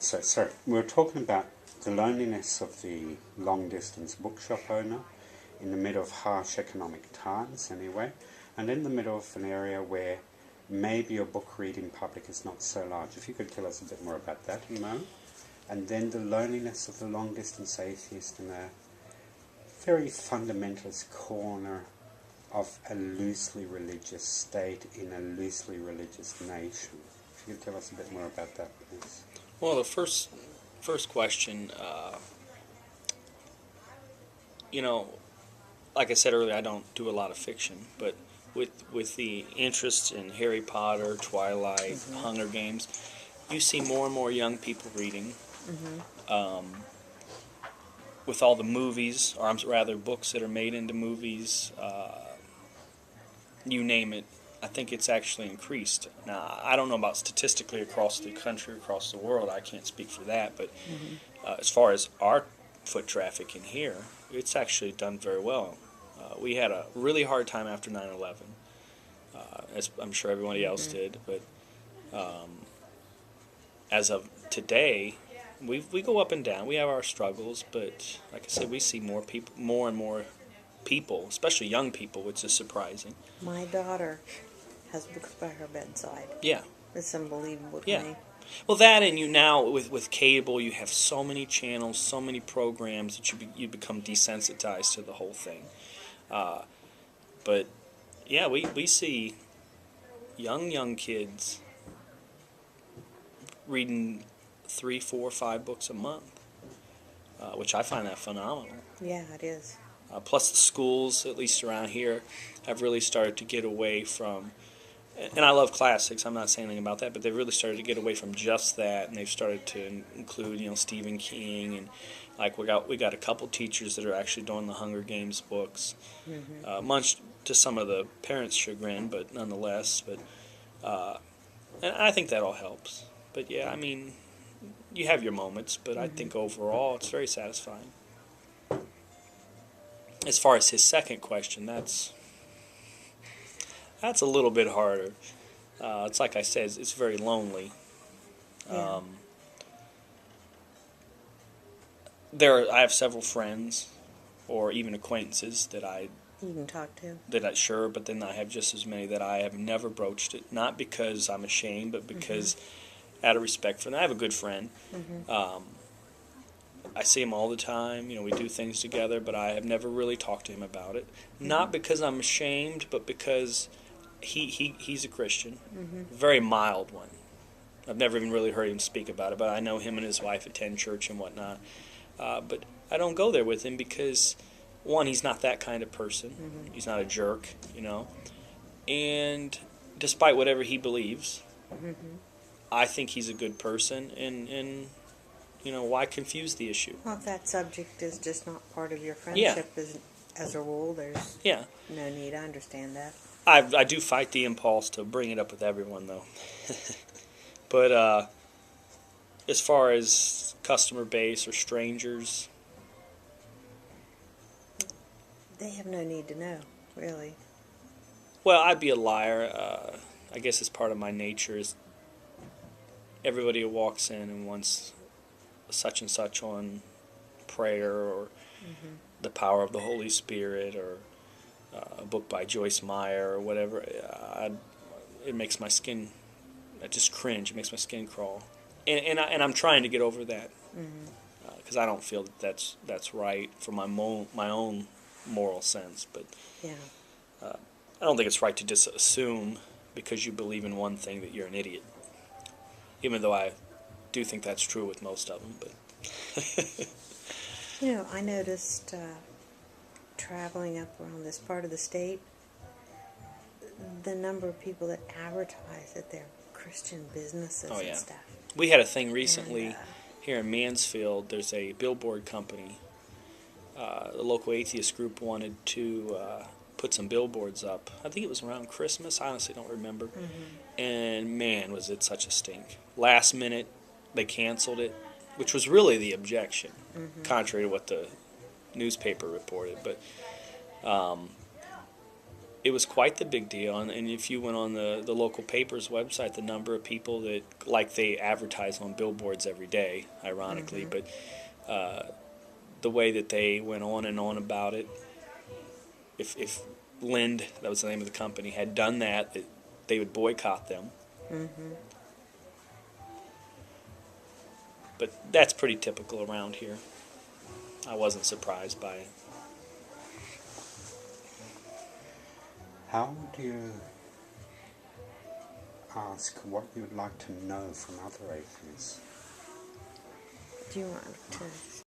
So, sorry, we were talking about the loneliness of the long-distance bookshop owner in the middle of harsh economic times, anyway, and in the middle of an area where maybe your book reading public is not so large. If you could tell us a bit more about that in a moment. And then the loneliness of the long-distance atheist in a very fundamentalist corner of a loosely religious state in a loosely religious nation. If you could tell us a bit more about that, please. Well, the first question, like I said earlier, I don't do a lot of fiction, but with the interest in Harry Potter, Twilight, Hunger Games, you see more and more young people reading. With all the movies, or rather books that are made into movies, you name it, I think it's actually increased. Now, I don't know about statistically across the country, across the world, I can't speak for that, but as far as our foot traffic in here, it's actually done very well. We had a really hard time after 9/11, as I'm sure everybody else did, but as of today, we go up and down. We have our struggles, but like I said, we see more and more people, especially young people, which is surprising. My daughter has books by her bedside. Yeah. It's unbelievable to me. Well, that and you now, with cable, you have so many channels, so many programs that you become desensitized to the whole thing. But, yeah, we see young kids reading 3, 4, 5 books a month, which I find that phenomenal. Yeah, it is. Plus the schools, at least around here, have really started to get away from, and I love classics, I'm not saying anything about that, but they've really started to get away from just that, and they've started to include, Stephen King, and like we got a couple teachers that are actually doing the Hunger Games books, much to some of the parents' chagrin, but nonetheless, and I think that all helps. But yeah, I mean, you have your moments, but I think overall it's very satisfying. As far as his second question, that's a little bit harder. It's like I said, it's very lonely. Yeah. I have several friends, or even acquaintances that you can talk to. But then I have just as many that I have never broached it. Not because I'm ashamed, but because out of respect for them. I have a good friend. I see him all the time. We do things together, but I have never really talked to him about it. Not because I'm ashamed, but because he's a Christian, very mild one. I've never even really heard him speak about it, but I know him and his wife attend church and whatnot. But I don't go there with him because, one, he's not that kind of person. He's not a jerk, And despite whatever he believes, I think he's a good person, and why confuse the issue? Well, if that subject is just not part of your friendship as a rule, there's no need. I understand that. I do fight the impulse to bring it up with everyone, though. But as far as customer base or strangers, they have no need to know, really. Well, I'd be a liar. I guess it's part of my nature is everybody who walks in and wants such and such on prayer or the power of the Holy Spirit or a book by Joyce Meyer or whatever, it makes my skin, I just cringe. It makes my skin crawl, and I'm trying to get over that because I don't feel that that's right for my own moral sense. But I don't think it's right to just assume because you believe in one thing that you're an idiot, even though I do think that's true with most of them. But I noticed traveling up around this part of the state, the number of people that advertise that they're Christian businesses and stuff. We had a thing recently here in Mansfield. There's a billboard company. The local atheist group wanted to put some billboards up. I think it was around Christmas. I honestly don't remember. And man, was it such a stink. Last minute, they canceled it, which was really the objection, contrary to what the newspaper reported. But it was quite the big deal. And if you went on the local paper's website, the number of people that, like, they advertise on billboards every day, ironically, but the way that they went on and on about it, if Lind, that was the name of the company, had done that, they would boycott them. But that's pretty typical around here. I wasn't surprised by it. How do you ask what you would like to know from other atheists? Do you want to